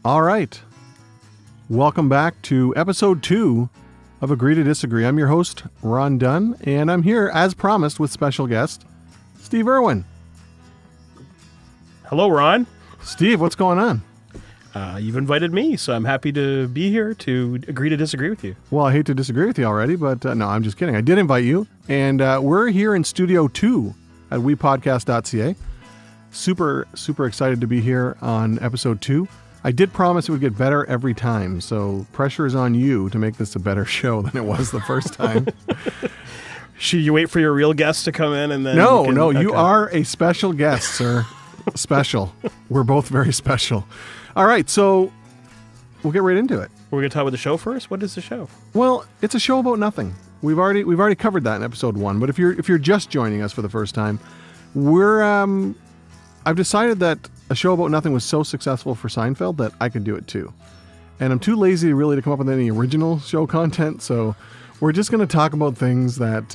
All right. Welcome back to episode 2 of Agree to Disagree. I'm your host, Ron Dunn, and I'm here, as promised, with special guest, Steve Irwin. Hello, Ron. Steve, what's going on? You've invited me, so I'm happy to be here to agree to disagree with you. Well, I hate to disagree with you already, but no, I'm just kidding. I did invite you, and we're here in Studio 2 at WePodcast.ca. Super excited to be here on episode 2. I did promise it would get better every time, so pressure is on you to make this a better show than it was the first time. Should you wait for your real guest to come in and then? No, you are a special guest, sir. Special. We're both very special. All right, so we'll get right into it. We're going to talk about the show first. What is the show? Well, it's a show about nothing. We've already covered that in episode 1. But if you're just joining us for the first time, I've decided that a show about nothing was so successful for Seinfeld that I could do it too. And I'm too lazy really to come up with any original show content, so we're just going to talk about things that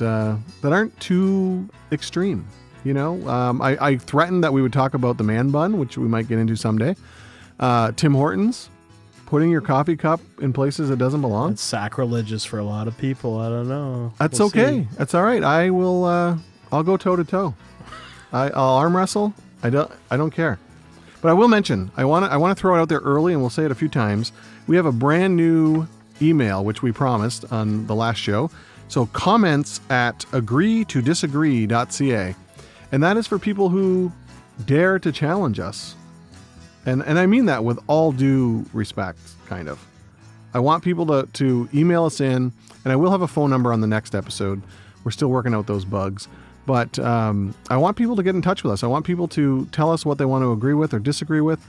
aren't too extreme. You know, I threatened that we would talk about the man bun, which we might get into someday. Tim Hortons, putting your coffee cup in places it doesn't belong. It's sacrilegious for a lot of people. I don't know. That's We'll okay. see. That's all right. I will. I'll go toe to toe. I'll arm wrestle. I don't care. But I will mention. I want to throw it out there early, and we'll say it a few times. We have a brand new email, which we promised on the last show. So comments at agreetodisagree.ca, and that is for people who dare to challenge us. And I mean that with all due respect, kind of. I want people to email us in, and I will have a phone number on the next episode. We're still working out those bugs. But I want people to get in touch with us. I want people to tell us what they want to agree with or disagree with.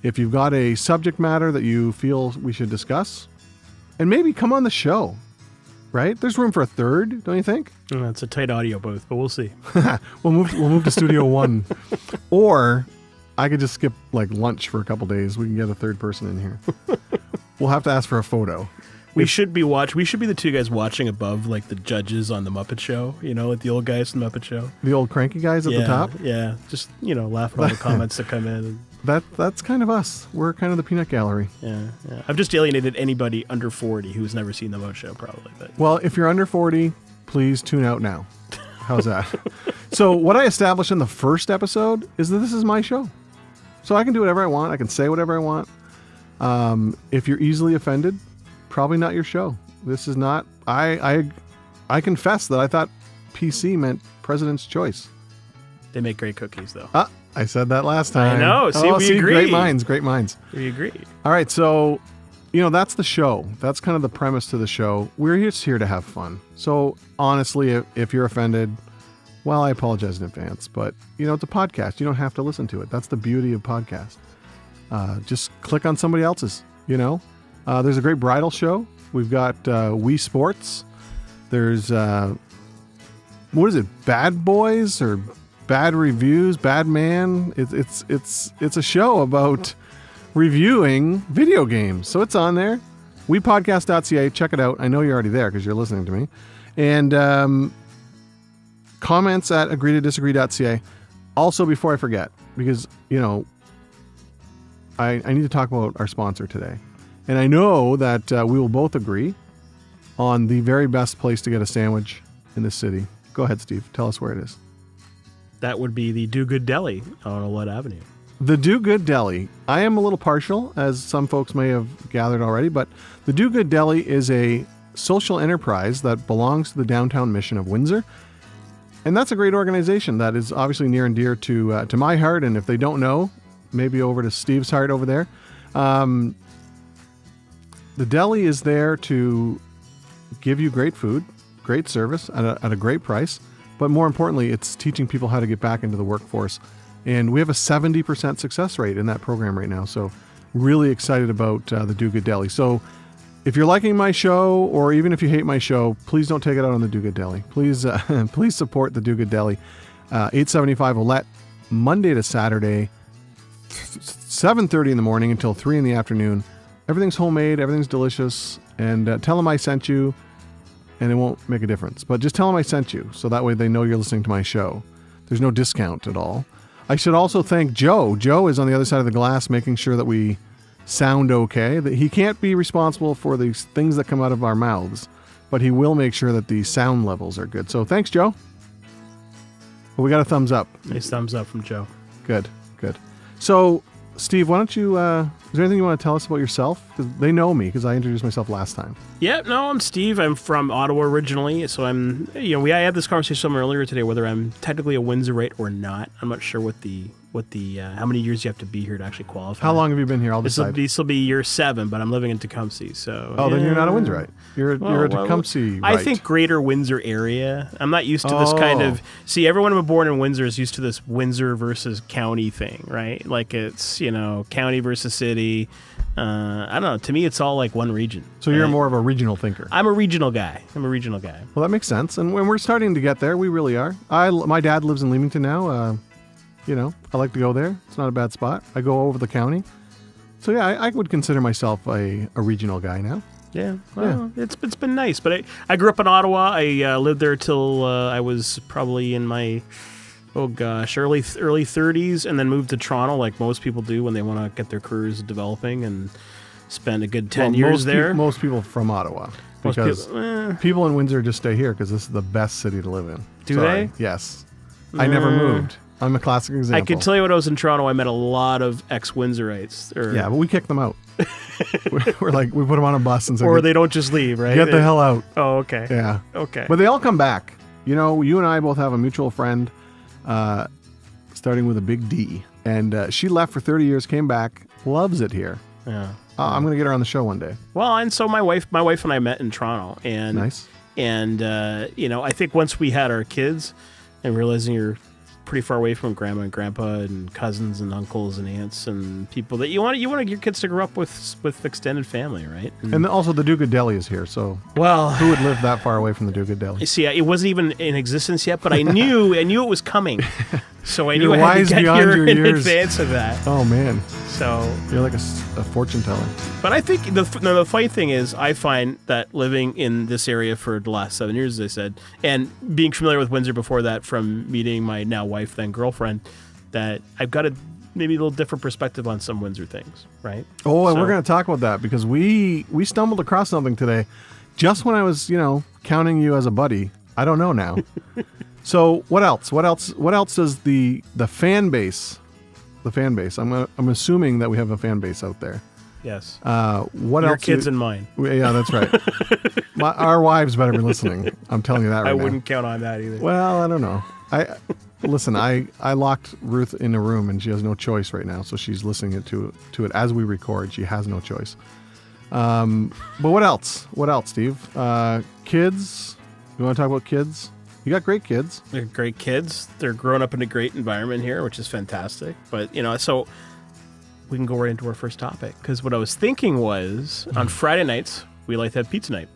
If you've got a subject matter that you feel we should discuss, and maybe come on the show, right? There's room for a third, don't you think? It's a tight audio booth, but we'll see. We'll move to Studio 1. Or I could just skip like lunch for a couple days. We can get a third person in here. We'll have to ask for a photo. We should be the two guys watching above, like the judges on the Muppet Show. You know, like the old guys from the Muppet Show. The old cranky guys at the top? Yeah, just, laughing at all the comments that come in. That's kind of us. We're kind of the peanut gallery. Yeah. I've just alienated anybody under 40 who's never seen the Muppet Show, probably. But. Well, if you're under 40, please tune out now. How's that? So what I established in the first episode is that this is my show. So I can do whatever I want. I can say whatever I want. If you're easily offended, probably not your show. This is not. I confess that I thought PC meant President's Choice. They make great cookies, though. I said that last time. I know. See, we agree. Great minds. We agree. All right, so that's the show. That's kind of the premise to the show. We're just here to have fun. So honestly, if you're offended, well, I apologize in advance. But it's a podcast. You don't have to listen to it. That's the beauty of podcasts. Just click on somebody else's. There's a great bridal show. We've got Wii Sports. There's what is it? Bad Boys or Bad Reviews? Bad Man. It's a show about reviewing video games. So it's on there. WePodcast.ca. Check it out. I know you're already there because you're listening to me. And comments at agreetodisagree.ca. Also, before I forget, because I need to talk about our sponsor today. And I know that we will both agree on the very best place to get a sandwich in this city. Go ahead, Steve. Tell us where it is. That would be the Do Good Deli on Olet Avenue. The Do Good Deli. I am a little partial, as some folks may have gathered already, but the Do Good Deli is a social enterprise that belongs to the downtown mission of Windsor. And that's a great organization that is obviously near and dear to my heart. And if they don't know, maybe over to Steve's heart over there. The deli is there to give you great food, great service at a great price, but more importantly, it's teaching people how to get back into the workforce. And we have a 70% success rate in that program right now. So really excited about the Do Good Deli. So if you're liking my show, or even if you hate my show, please don't take it out on the Do Good Deli. Please support the Do Good Deli. 875 Olet, Monday to Saturday, 7:30 in the morning until 3 in the afternoon. Everything's homemade, everything's delicious, and tell them I sent you, and it won't make a difference. But just tell them I sent you, so that way they know you're listening to my show. There's no discount at all. I should also thank Joe. Joe is on the other side of the glass making sure that we sound okay. That he can't be responsible for the things that come out of our mouths, but he will make sure that the sound levels are good. So thanks, Joe. Well, we got a thumbs up. Nice thumbs up from Joe. Good. So, Steve, why don't you, is there anything you want to tell us about yourself? Because they know me because I introduced myself last time. Yeah, no, I'm Steve. I'm from Ottawa originally. So I had this conversation earlier today whether I'm technically a Windsorite or not. I'm not sure what the how many years you have to be here to actually qualify. How long have you been here? I'll decide. This will be year 7, but I'm living in Tecumseh. So then you're not a Windsorite. You're a Tecumseh. I think greater Windsor area. I'm not used to this kind of. See, everyone who was born in Windsor is used to this Windsor versus county thing, right? Like it's county versus city. I don't know. To me, it's all like one region. So you're more of a regional thinker. I'm a regional guy. Well, that makes sense. And when we're starting to get there, we really are. My dad lives in Leamington now. I like to go there. It's not a bad spot. I go over the county. So yeah, I would consider myself a regional guy now. Yeah, well, it's been nice. But I grew up in Ottawa. I lived there till I was probably in my early 30s, and then moved to Toronto, like most people do when they want to get their careers developing, and spend a good 10 years there. Most people from Ottawa, because people in Windsor just stay here because this is the best city to live in. Do they? Yes. I never moved. I'm a classic example. I can tell you when I was in Toronto, I met a lot of ex-Windsorites. Yeah, but we kicked them out. We're like, we put them on a bus and said, or they don't just leave, right? Get the hell out. Oh, okay. Yeah. Okay. But they all come back. You and I both have a mutual friend, starting with a big D. And she left for 30 years, came back, loves it here. Yeah. I'm going to get her on the show one day. Well, and so my wife and I met in Toronto. And, nice. And, I think once we had our kids and realizing you're pretty far away from grandma and grandpa and cousins and uncles and aunts and people that you want your kids to grow up with extended family, right? And also the Duke of Delhi is here, so who would live that far away from the Duke of Delhi? See, it wasn't even in existence yet, but I knew it was coming, so I knew I had to get here in advance of that. Oh man, so you're like a fortune teller. But I think the funny thing is, I find that living in this area for the last 7 years, as I said, and being familiar with Windsor before that from meeting my now wife, then girlfriend, that I've got maybe a little different perspective on some Windsor things, right? Oh, and we're going to talk about that because we stumbled across something today just when I was, counting you as a buddy. I don't know now. So what else? What else does the fan base, I'm assuming that we have a fan base out there. Yes. What Your else? kids and mine. Yeah, that's right. Our wives better be listening. I'm telling you that right now. I wouldn't count on that either. Well, I don't know. Listen, I locked Ruth in a room and she has no choice right now, so she's listening to it as we record. She has no choice. But what else? What else, Steve? Kids? You want to talk about kids? You got great kids. They're great kids. They're growing up in a great environment here, which is fantastic. But, so we can go right into our first topic. Because what I was thinking was, on Friday nights, we like to have pizza night.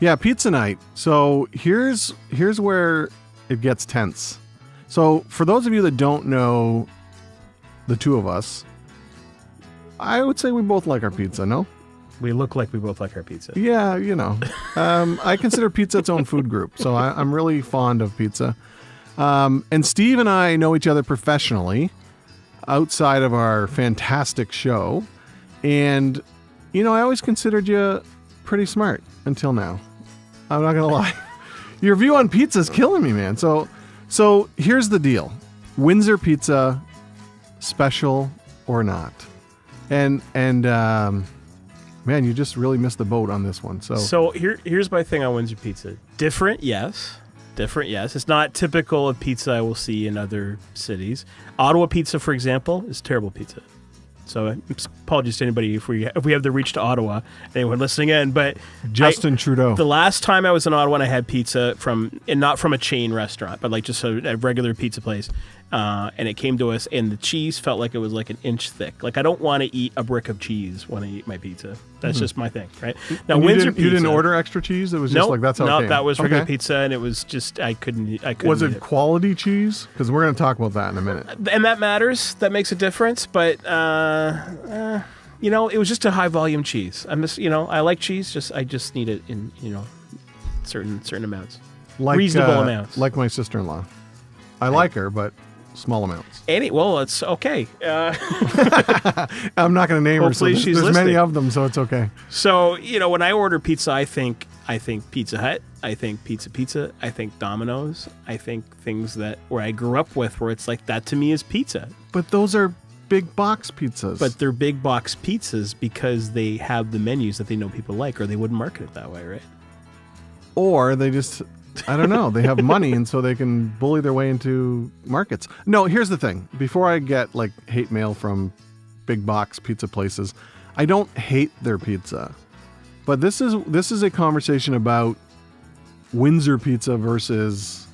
Yeah, pizza night. So here's where it gets tense. So for those of you that don't know the two of us, I would say we both like our pizza, no? We look like we both like our pizza. Yeah, I consider pizza its own food group, so I'm really fond of pizza. And Steve and I know each other professionally outside of our fantastic show. And, I always considered you pretty smart until now. I'm not going to lie. Your view on pizza is killing me, man. So here's the deal. Windsor pizza, special or not? And man, you just really missed the boat on this one. So here's my thing on Windsor pizza. Different, yes. It's not typical of pizza I will see in other cities. Ottawa pizza, for example, is terrible pizza. So apologies to anybody if we have the reach to Ottawa, anyone listening in. But Justin Trudeau. The last time I was in Ottawa and I had pizza not from a chain restaurant, but like just a regular pizza place, and it came to us, and the cheese felt like it was like an inch thick. Like I don't want to eat a brick of cheese when I eat my pizza. That's just my thing, right? Now Windsor pizza. You didn't order extra cheese? It was just like that's how it came. No, that was regular pizza, and it was just I couldn't. Was it quality cheese? Because we're going to talk about that in a minute. And that matters. That makes a difference. But it was just a high volume cheese. I like cheese. I just need it in certain amounts, reasonable amounts. Like my sister-in-law, I like her, but small amounts. Well, it's okay. I'm not going to name her. So Hopefully she's there's many listening. of them, so it's okay. So, when I order pizza, I think Pizza Hut, I think Pizza, I think Domino's, I think things where I grew up with, where it's like that to me is pizza. But those are big box pizzas. But they're big box pizzas because they have the menus that they know people like, or they wouldn't market it that way, right? Or they just, I don't know, they have money and so they can bully their way into markets. No, here's the thing. Before I get like hate mail from big box pizza places, I don't hate their pizza. But this is a conversation about Windsor pizza versus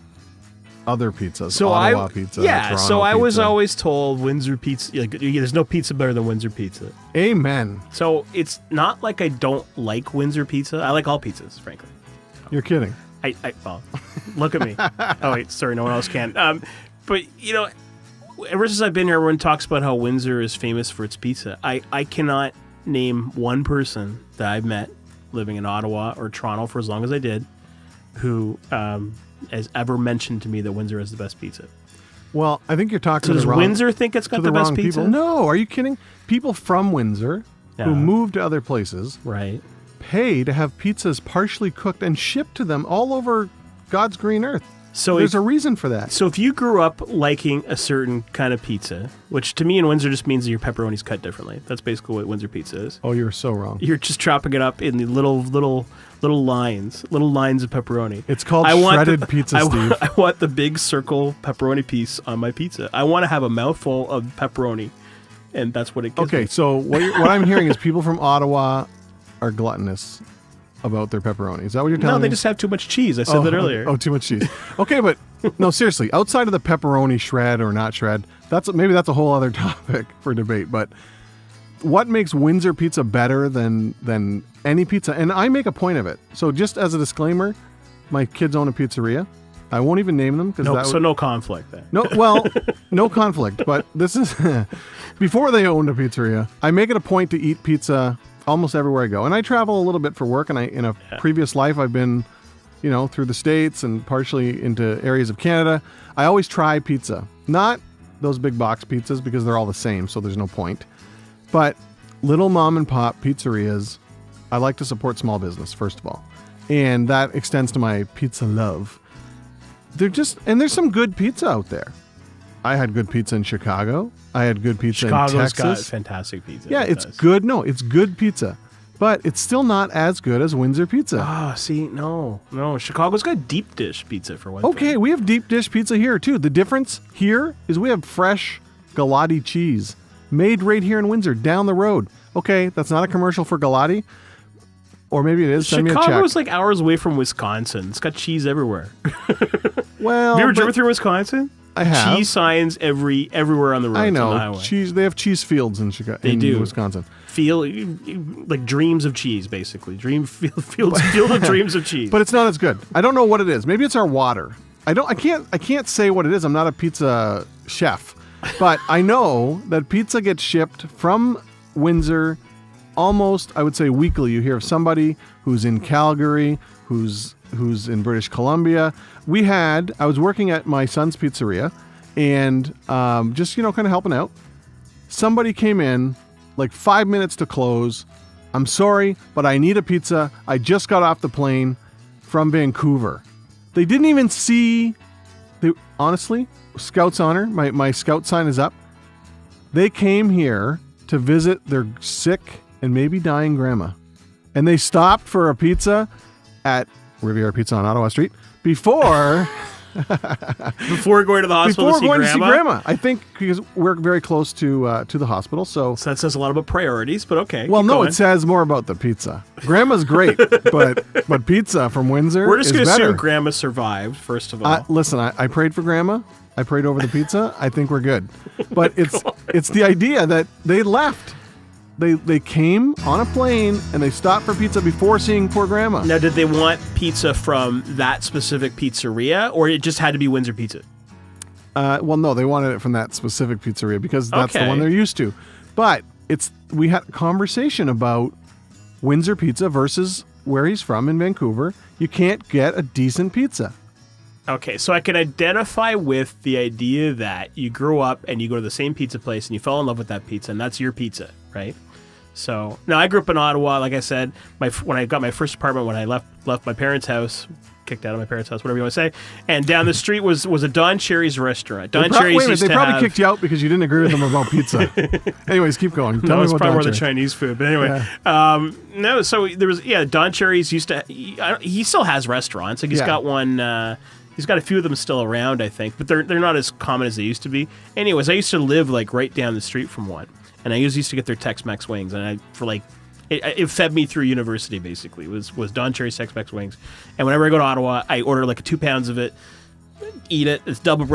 other pizzas. So Ottawa pizza. Toronto so I was pizza. always told Windsor pizza, there's no pizza better than Windsor pizza. Amen. So it's not like I don't like Windsor pizza. I like all pizzas, frankly. You're kidding. Well, look at me. Oh wait, sorry, no one else can. But ever since I've been here, everyone talks about how Windsor is famous for its pizza. I cannot name one person that I've met living in Ottawa or Toronto for as long as I did, who has ever mentioned to me that Windsor has the best pizza. Well, I think you're talking So to does the wrong, Windsor think it's got to the best wrong pizza? people. No, are you kidding? People from Windsor Yeah. who moved to other places Right. pay to have pizzas partially cooked and shipped to them all over God's green earth. So There's a reason for that. So if you grew up liking a certain kind of pizza, which to me in Windsor just means that your pepperoni's cut differently. That's basically what Windsor pizza is. Oh, you're so wrong. You're just chopping it up in the little lines of pepperoni. It's called shredded pizza, Steve. I want the big circle pepperoni piece on my pizza. I want to have a mouthful of pepperoni, and that's what it gives Okay, me. so what I'm hearing is people from Ottawa are gluttonous about their pepperoni. Is that what you're telling No, me? they just have too much cheese. I said that earlier. Oh, too much cheese. Okay, but no, seriously, outside of the pepperoni shred or not shred, maybe that's a whole other topic for debate. But what makes Windsor pizza better than any pizza? And I make a point of it. So just as a disclaimer, my kids own a pizzeria. I won't even name them because no conflict there. no conflict. But this is before they owned a pizzeria. I make it a point to eat pizza almost everywhere I go, and I travel a little bit for work. And in a previous life, I've been, through the States and partially into areas of Canada. I always try pizza, not those big box pizzas because they're all the same, so there's no point. But little mom and pop pizzerias, I like to support small business first of all, and that extends to my pizza love. And there's some good pizza out there. I had good pizza in Chicago. I had good pizza in Chicago's Texas. got fantastic pizza. Yeah, it's good. No, it's good pizza. But it's still not as good as Windsor pizza. Ah, see, no. Chicago's got deep dish pizza for one Okay, thing. we have deep dish pizza here too. The difference here is we have fresh Galati cheese made right here in Windsor, down the road. Okay, that's not a commercial for Galati. Or maybe it is. Send me a check. Chicago's like hours away from Wisconsin. It's got cheese everywhere. Well, Have you ever driven through Wisconsin? I have. Cheese signs everywhere on the roads. I On the know. highway. Cheese. They have cheese fields in Chicago. They do. Wisconsin. Like dreams of cheese, basically. Field of dreams of cheese. But it's not as good. I don't know what it is. Maybe it's our water. I can't say what it is. I'm not a pizza chef. But I know that pizza gets shipped from Windsor almost, I would say, weekly. You hear of somebody who's in Calgary, who's in British Columbia. I was working at my son's pizzeria and just, kind of helping out. Somebody came in like 5 minutes to close. I'm sorry, but I need a pizza. I just got off the plane from Vancouver. They didn't even see, honestly, Scout's Honor, my Scout sign is up. They came here to visit their sick and maybe dying grandma. And they stopped for a pizza at Riviera Pizza on Ottawa Street before going to the hospital to see grandma. I think because we're very close to the hospital, so that says a lot about priorities, but okay. Well, keep no, going. it says more about the pizza. Grandma's great, but pizza from Windsor We're just is going to better. assume grandma survived, first of all. Listen, I prayed for grandma. I prayed over the pizza. I think we're good. But it's the idea that they left. They came on a plane and they stopped for pizza before seeing poor grandma. Now, did they want pizza from that specific pizzeria, or it just had to be Windsor pizza? Well, no, they wanted it from that specific pizzeria because that's the Okay. one they're used to. But we had a conversation about Windsor pizza versus where he's from in Vancouver. You can't get a decent pizza. Okay, so I can identify with the idea that you grew up and you go to the same pizza place and you fell in love with that pizza and that's your pizza, right? So now I grew up in Ottawa. Like I said, when I got my first apartment, when I left my parents' house, kicked out of my parents' house, whatever you want to say, and down the street was a Don Cherry's restaurant. Don Cherry's used they probably kicked you out because you didn't agree with them about pizza. Anyways, keep going. Tell me it's probably more the Chinese food, but anyway, no. So there was Don Cherry's used to. He still has restaurants. Like he's got one. He's got a few of them still around, I think, but they're not as common as they used to be. Anyways, I used to live like right down the street from one, and I used to get their Tex-Mex wings, and it fed me through university basically. Was Don Cherry's Tex-Mex wings, and whenever I go to Ottawa, I order like 2 pounds of it, eat it. It's double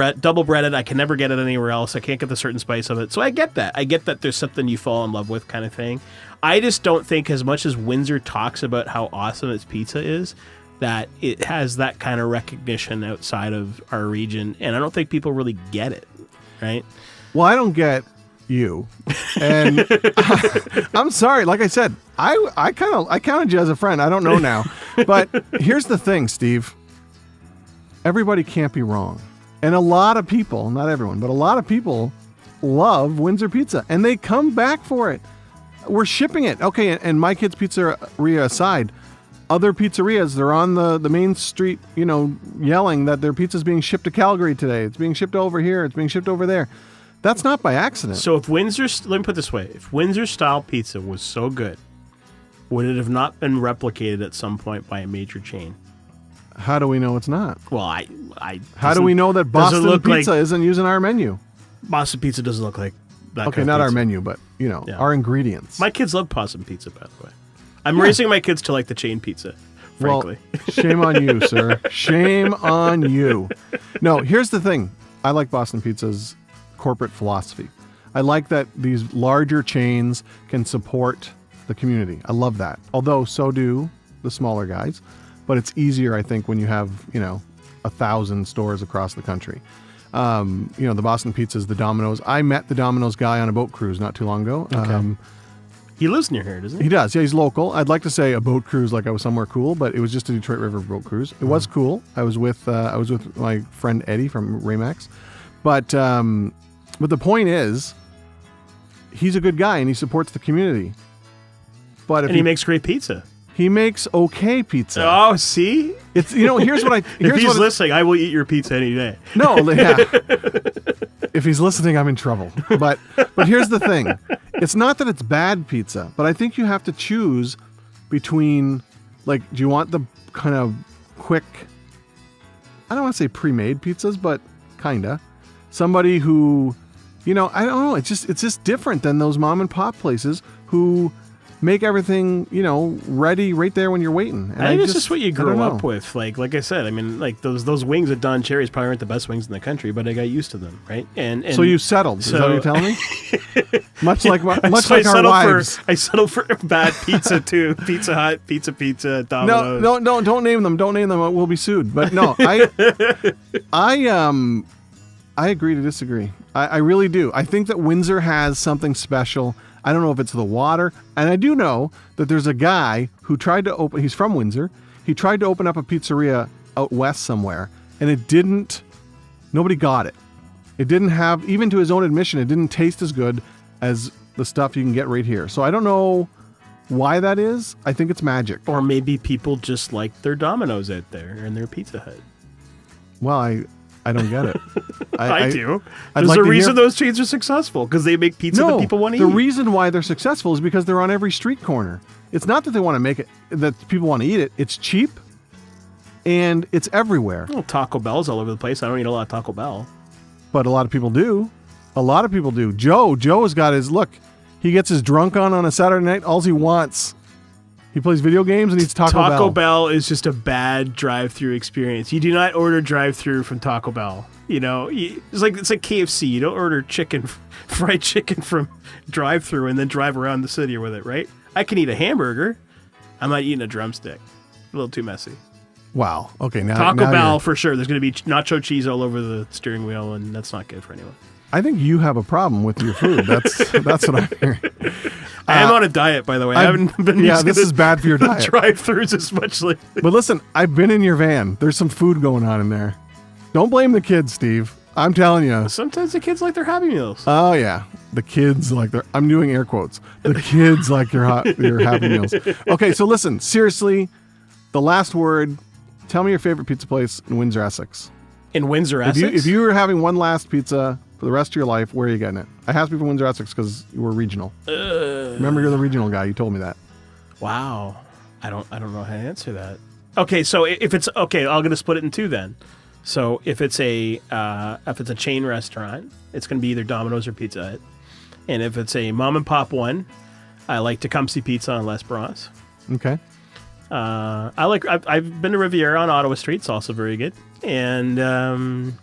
breaded. I can never get it anywhere else. I can't get the certain spice of it. So I get that. I get that there's something you fall in love with kind of thing. I just don't think as much as Windsor talks about how awesome its pizza is, that it has that kind of recognition outside of our region, and I don't think people really get it, right? Well, I don't get you, and I'm sorry. Like I said, I counted you as a friend. I don't know now, but here's the thing, Steve. Everybody can't be wrong, and a lot of people, not everyone, but a lot of people love Windsor Pizza, and they come back for it. We're shipping it, okay. And my kids' pizzeria aside, other pizzerias, they're on the main street, yelling that their pizza's being shipped to Calgary today. It's being shipped over here. It's being shipped over there. That's not by accident. So if let me put it this way, if Windsor-style pizza was so good, would it have not been replicated at some point by a major chain? How do we know it's not? Well, how do we know that Boston Pizza isn't using our menu? Boston Pizza doesn't look like that. Okay, not our menu, but, our ingredients. My kids love Boston Pizza, by the way. I'm raising my kids to like the chain pizza, frankly. Well, shame on you, sir. Shame on you. No, here's the thing. I like Boston Pizza's corporate philosophy. I like that these larger chains can support the community. I love that. Although so do the smaller guys. But it's easier, I think, when you have, 1,000 stores across the country. The Boston Pizzas, the Domino's. I met the Domino's guy on a boat cruise not too long ago. Okay. He lives near here, doesn't he? He does. Yeah, he's local. I'd like to say a boat cruise like I was somewhere cool, but it was just a Detroit River boat cruise. It was cool. I was with my friend Eddie from Raymax. But the point is, he's a good guy and he supports the community. But he makes great pizza. He makes okay pizza. Oh, see? It's here's what I if he's listening, I will eat your pizza any day. No, yeah. If he's listening, I'm in trouble. But here's the thing. It's not that it's bad pizza, but I think you have to choose between, do you want the kind of quick, I don't want to say pre-made pizzas, but kinda. Somebody who, I don't know, it's just different than those mom and pop places who make everything, ready right there when you're waiting. And I think it's just what you grew up with. Like I said, I mean, those wings at Don Cherry's probably aren't the best wings in the country, but I got used to them, right? And so you settled. Is that what you're telling me? much like our wives. I settled for bad pizza too. Pizza Hut, Pizza, Domino's. No, don't name them. Don't name them. We'll be sued. But no, I agree to disagree. I really do. I think that Windsor has something special. I don't know if it's the water. And I do know that there's a guy who tried to open, he's from Windsor. He tried to open up a pizzeria out west somewhere, and nobody got it. It didn't have, even to his own admission, it didn't taste as good as the stuff you can get right here. So I don't know why that is. I think it's magic. Or maybe people just like their Domino's out there and their Pizza Hut. Well, I don't get it. I do. There's a reason those chains are successful, because they make pizza that people want to eat. The reason why they're successful is because they're on every street corner. It's not that they want to make it, that people want to eat it. It's cheap, and it's everywhere. Well, Taco Bell's all over the place. I don't eat a lot of Taco Bell. But a lot of people do. Joe's got he gets his drunk on a Saturday night. All he wants. He plays video games and eats Taco Bell. Taco Bell is just a bad drive-through experience. You do not order drive-through from Taco Bell. It's like KFC. You don't order fried chicken from drive-through and then drive around the city with it, right? I can eat a hamburger. I'm not eating a drumstick. A little too messy. Wow. Okay. Now Taco Bell for sure. There's going to be nacho cheese all over the steering wheel, and that's not good for anyone. I think you have a problem with your food. That's what I'm hearing. I am on a diet, by the way. I haven't been using this is bad for your diet. Drive-thrus as much lately. But listen, I've been in your van. There's some food going on in there. Don't blame the kids, Steve. I'm telling you. Sometimes the kids like their Happy Meals. Oh yeah, the kids like their. I'm doing air quotes. The kids like your Happy Meals. Okay, so listen, seriously, the last word. Tell me your favorite pizza place in Windsor, Essex. In Windsor, Essex? If you were having one last pizza for the rest of your life, where are you getting it? I have to be from Windsor, Essex because you were regional. Remember, you're the regional guy. You told me that. Wow, I don't know how to answer that. Okay, so if it's okay, I'm gonna split it in two then. So if it's a chain restaurant, it's gonna be either Domino's or Pizza Hut, and if it's a mom and pop one, I like Tecumseh Pizza on Les Bras. Okay. I've been to Riviera on Ottawa Street. It's also very good. And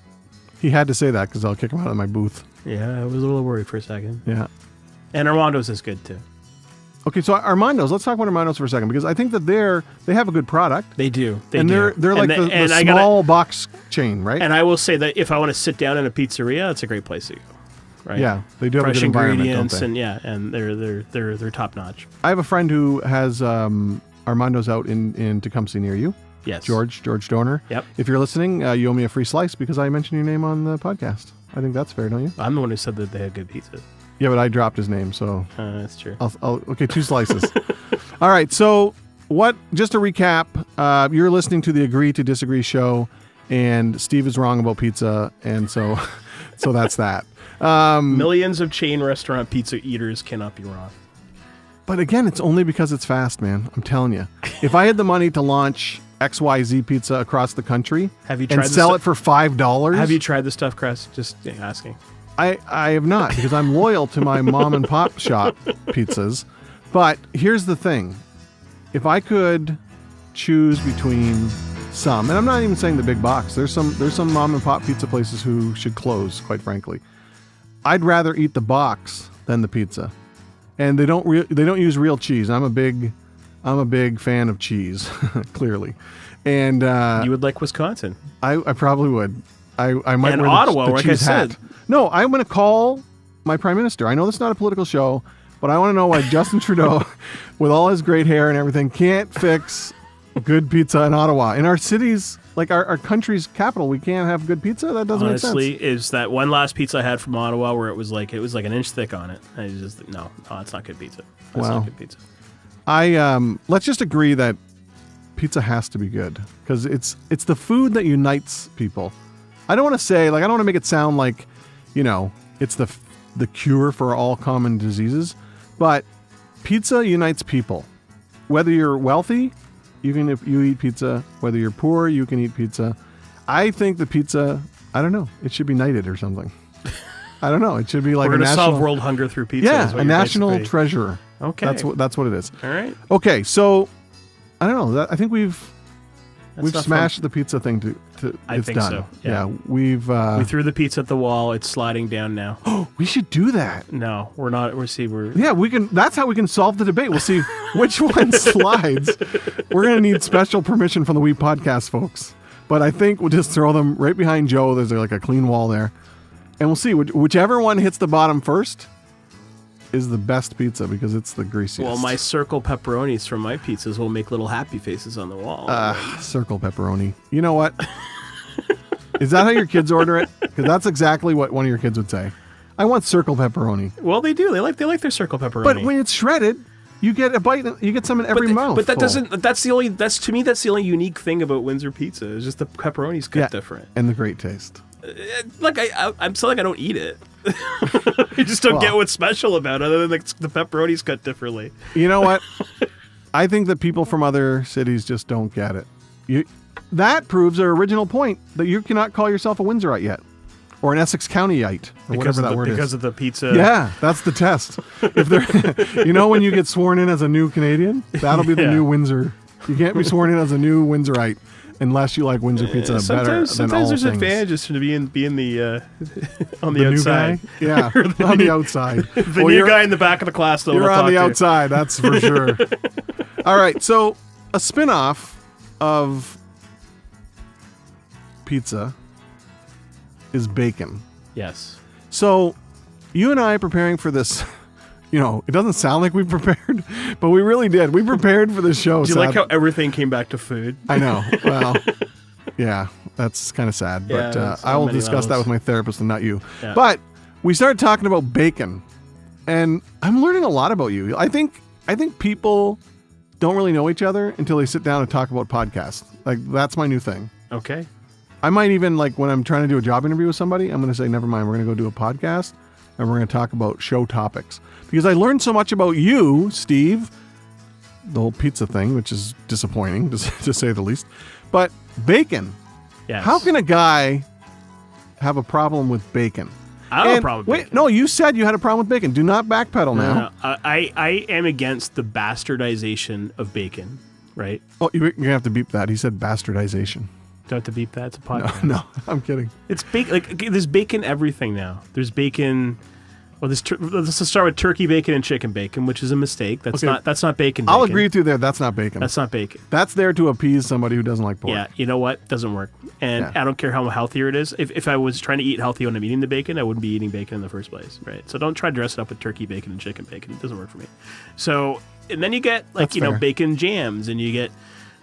he had to say that because I'll kick him out of my booth. Yeah, I was a little worried for a second. Yeah. And Armando's is good too. Okay, so Armando's. Let's talk about Armando's for a second because I think that they have a good product. They do. They're like the small box chain, right? And I will say that if I want to sit down in a pizzeria, it's a great place to go. Right? Yeah, they do have fresh a good ingredients, environment, and they're top notch. I have a friend who has Armando's out in Tecumseh near you. Yes. George Donor. Yep. If you're listening, you owe me a free slice because I mentioned your name on the podcast. I think that's fair, don't you? I'm the one who said that they had good pizza. Yeah, but I dropped his name, so that's true. Okay, 2 slices. All right, so just to recap, you're listening to the Agree to Disagree show, and Steve is wrong about pizza, and so that's that. Millions of chain restaurant pizza eaters cannot be wrong. But again, it's only because it's fast, man. I'm telling you. If I had the money to launch XYZ Pizza across the country and sell it for $5... Have you tried the stuffed crust? Just asking. I have not because I'm loyal to my mom and pop shop pizzas. But here's the thing. If I could choose between some, and I'm not even saying the big box, there's some mom and pop pizza places who should close, quite frankly. I'd rather eat the box than the pizza. And they don't use real cheese. I'm a big fan of cheese, clearly. And you would like Wisconsin. I probably would. I might and wear Ottawa, the like cheese I hat. said. No, I'm going to call my prime minister. I know this is not a political show, but I want to know why Justin Trudeau, with all his great hair and everything, can't fix good pizza in Ottawa. In our cities, like our country's capital, we can't have good pizza? That doesn't make sense. Honestly, is that one last pizza I had from Ottawa where it was like an inch thick on it. I just no, it's not good pizza. That's not good pizza. Let's just agree that pizza has to be good because it's the food that unites people. I don't want to say, like, I don't want to make it sound like, it's the cure for all common diseases, but pizza unites people. Whether you're wealthy, you eat pizza. Whether you're poor, you can eat pizza. I think the pizza, I don't know, it should be knighted or something. I don't know. It should be like we're going to solve world hunger through pizza. Yeah, a national treasure. Okay, that's what it is. All right. Okay, so I don't know. I think we've smashed the pizza thing to I it's think done. so. Yeah, we threw the pizza at the wall. It's sliding down now. Oh, we should do that. No, we're not. Yeah, we can. That's how we can solve the debate. We'll see which one slides. We're gonna need special permission from the WePodcast folks. But I think we'll just throw them right behind Joe. There's like a clean wall there, and we'll see whichever one hits the bottom first is the best pizza because it's the greasiest. Well, my circle pepperonis from my pizzas will make little happy faces on the wall. Circle pepperoni. You know what? Is that how your kids order it? Because that's exactly what one of your kids would say. I want circle pepperoni. Well, they do. They like their circle pepperoni. But when it's shredded, you get a bite. You get some in every mouth. But that doesn't. That's the only. That's to me. That's the only unique thing about Windsor pizza. Is just the pepperoni's cut different and the great taste. Like I'm so like I don't eat it. You just don't get what's special about it other than the pepperoni's cut differently. You know what? I think that people from other cities just don't get it. That proves our original point that you cannot call yourself a Windsorite yet, or an Essex Countyite, or whatever that word is. Because of the pizza. Yeah, that's the test. If they're, when you get sworn in as a new Canadian, that'll be the new Windsor. You can't be sworn in as a new Windsorite. Unless you like Windsor pizza better than all things. Sometimes there's advantages to being the on the outside. New guy? Yeah, on the outside. The new guy in the back of the class. You're on the outside, that's for sure. All right, so a spin-off of pizza is bacon. Yes. So you and I preparing for this... it doesn't sound like we prepared, but we really did. We prepared for this show. Do you like how everything came back to food? I know. Well, Yeah, that's kind of sad. Yeah, But I will many discuss that levels. with my therapist and not you. Yeah. But we started talking about bacon, and I'm learning a lot about you. I think people don't really know each other until they sit down and talk about podcasts. Like, that's my new thing. Okay. I might even, like, when I'm trying to do a job interview with somebody, I'm going to say, never mind, we're going to go do a podcast, and we're going to talk about show topics. Because I learned so much about you, Steve, the whole pizza thing, which is disappointing, to say the least. But bacon. Yes. How can a guy have a problem with bacon? I don't have a problem with Wait, bacon. no, you said you had a problem with bacon. Do not backpedal now. No. I am against the bastardization of bacon, right? Oh, you're going to have to beep that. He said bastardization. Do I have to beep that? It's a podcast. No, I'm kidding. It's bacon. Like, there's bacon everything now. There's bacon. Well, let's just start with turkey bacon and chicken bacon, which is a mistake. That's Okay. not bacon. I'll bacon. agree with you there. That's not bacon. That's not bacon. That's there to appease somebody who doesn't like pork. Yeah, you know what? Doesn't work. And Yeah. I don't care how healthier it is. If I was trying to eat healthy when I'm eating the bacon, I wouldn't be eating bacon in the first place, right? So don't try to dress it up with turkey bacon and chicken bacon. It doesn't work for me. So, and then you get like, That's fair. bacon jams, and you get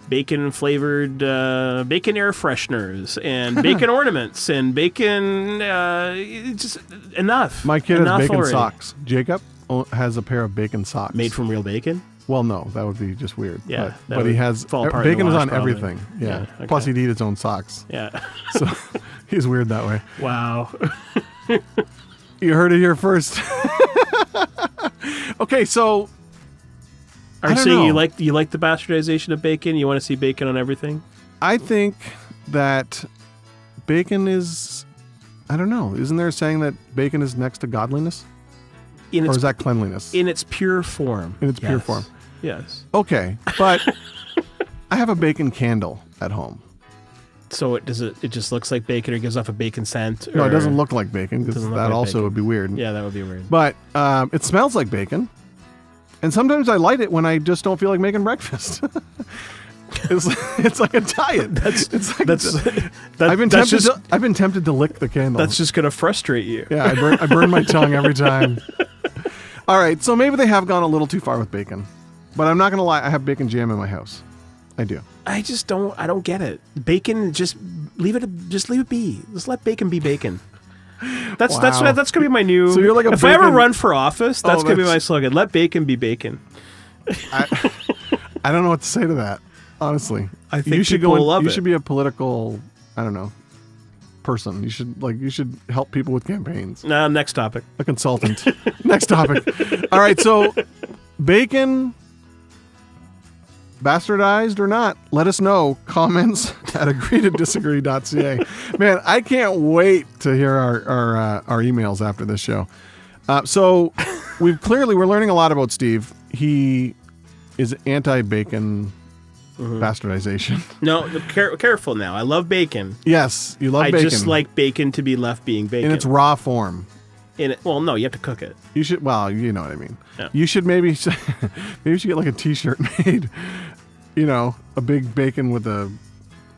bacon flavored bacon air fresheners and bacon ornaments and bacon just enough. My kid has Enough bacon already. socks. Jacob has a pair of bacon socks. Made from real bacon? Well, no, that would be just weird. Yeah, But, that but he would has fall apart in the bacon is wash, on probably. everything. Yeah. Yeah, okay. Plus, he'd eat his own socks. Yeah. So he's weird that way. Wow. You heard it here first. Okay, so Are you don't saying know. you like the bastardization of bacon? You want to see bacon on everything? I think that bacon is, I don't know, isn't there a saying that bacon is next to godliness? In Or its is that cleanliness? in its pure form. In its pure Yes. form. Yes. Okay, but I have a bacon candle at home. So it just looks like bacon, or gives off a bacon scent? No, it or- doesn't look like bacon because Doesn't look that like also bacon. would be weird. Yeah, that would be weird. But it smells like bacon. And sometimes I light it when I just don't feel like making breakfast. It's like a diet. It's like I've been tempted to lick the candle. That's just gonna frustrate you. Yeah, I burn my tongue every time. All right, so maybe they have gone a little too far with bacon. But I'm not going to lie, I have bacon jam in my house. I do. I don't get it. Bacon, just leave it be. Just let bacon be bacon. That's Wow. that's gonna be my new. So you're like a if I ever bacon- run for office, that's gonna be that's- my slogan. Let bacon be bacon. I don't know what to say to that, honestly. I think you should people go. will love You it. should be a political, I don't know, person. You should help people with campaigns. Next topic. A consultant. Next topic. All right, so bacon, bastardized or not, let us know. Comments at agreetodisagree.ca. Man, I can't wait to hear our emails after this show. So we're learning a lot about Steve. He is anti-bacon bastardization. No, careful now. I love bacon. Yes, you love I bacon. just like bacon to be left being bacon. in its raw form. Well, no, you have to cook it. You should, well, you know what I mean. Yeah. You should maybe you should get like a t-shirt made, a big bacon with an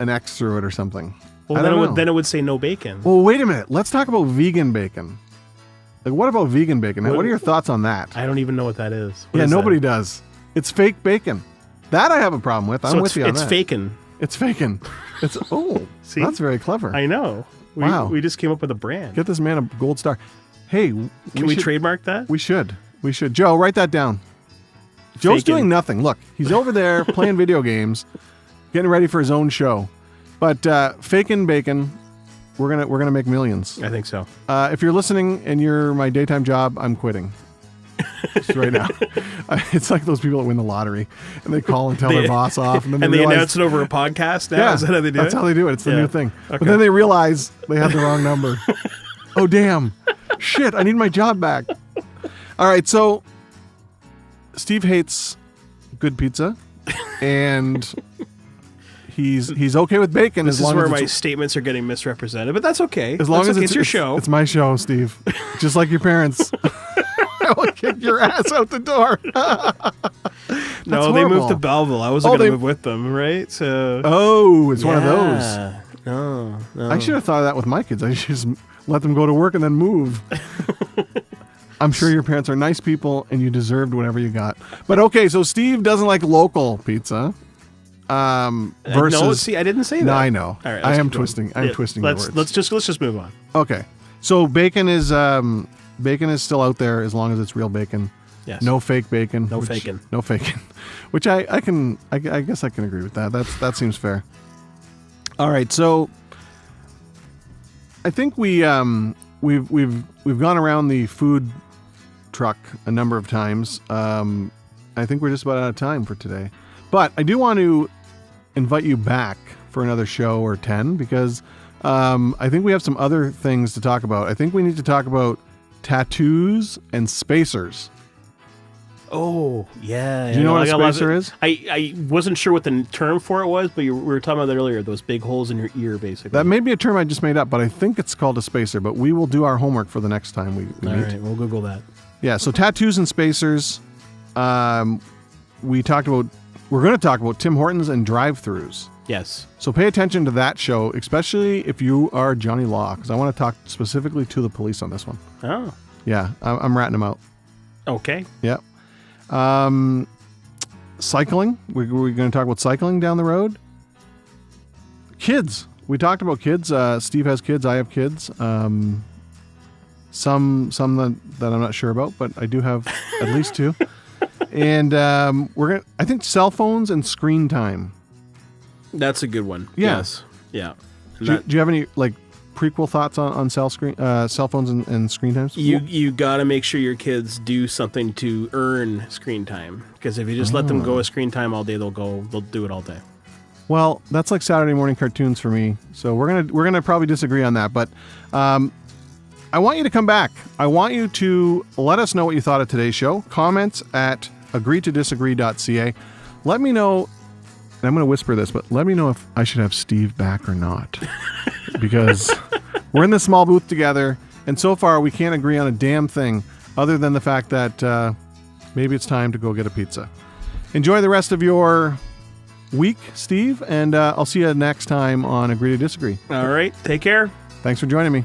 X through it or something. Well, I don't know. then it would say no bacon. Well, wait a minute. Let's talk about vegan bacon. Like, what about vegan bacon? What are your thoughts on that? I don't even know what that is. What Yeah, is nobody that? does. It's fake bacon. That I have a problem with. I'm So with you on it's that. faking. It's faking. It's See? that's very clever. I know. Wow. We just came up with a brand. Get this man a gold star. Hey, Can we should, trademark that? We should. Joe, write that down. Joe's Faking. doing nothing. Look, he's over there playing video games, getting ready for his own show. But faking bacon, we're gonna make millions. I think so. If you're listening and you're my daytime job, I'm quitting. Just right now. It's like those people that win the lottery and they call and tell their boss off, and then And they they realize, announce it over a podcast now? yeah, Is that how they do that's it? how they do it. It's the Yeah. new thing. But Okay. then they realize they had the wrong number. Oh damn! Shit! I need my job back. All right, so Steve hates good pizza, and he's okay with bacon This as is long where as my it's, statements are getting misrepresented, but that's okay. as long That's as okay. it's your show. It's my show, Steve. Just like your parents. I will kick your ass out the door. No, they horrible. moved to Belleville. I wasn't Oh, going they- to move with them, right? So Oh, it's one of those. Yeah. No. I should have thought of that with my kids. I should just let them go to work and then move. I'm sure your parents are nice people and you deserved whatever you got. But okay, so Steve doesn't like local pizza. versus. No, see, I didn't say that. No, I know. All right, I let's am keep going. twisting. I'm twisting the words. Let's just move on. Okay, so bacon is still out there as long as it's real bacon. Yes. No fake bacon. No faking. No faking. Which I guess I can agree with that. That seems fair. All right, so I think we've gone around the food truck a number of times. I think we're just about out of time for today. But I do want to invite you back for another show or 10 because I think we have some other things to talk about. I think we need to talk about tattoos and spacers. Oh, yeah. Do you know what a spacer is? I wasn't sure what the term for it was, but we were talking about that earlier, those big holes in your ear, basically. That may be a term I just made up, but I think it's called a spacer, but we will do our homework for the next time we meet. All right, we'll Google that. Yeah, so tattoos and spacers. We're going to talk about Tim Hortons and drive-thrus. Yes. So pay attention to that show, especially if you are Johnny Law, because I want to talk specifically to the police on this one. Oh. Yeah, I'm ratting them out. Okay. Yeah. Cycling. We're going to talk about cycling down the road. Kids. We talked about kids. Steve has kids. I have kids. Some that I'm not sure about, but I do have at least two. And I think cell phones and screen time. That's a good one. Yeah. Yes. Yeah. Do you have any prequel thoughts on cell phones and screen times? You got to make sure your kids do something to earn screen time, because if you just let them go with screen time all day, they'll do it all day. Well, that's like Saturday morning cartoons for me. So we're gonna probably disagree on that, but I want you to come back. I want you to let us know what you thought of today's show. Comments at agreetodisagree.ca. Let me know, and I'm going to whisper this, but let me know if I should have Steve back or not. Because we're in this small booth together, and so far we can't agree on a damn thing other than the fact that maybe it's time to go get a pizza. Enjoy the rest of your week, Steve, and I'll see you next time on Agree to Disagree. All right. Take care. Thanks for joining me.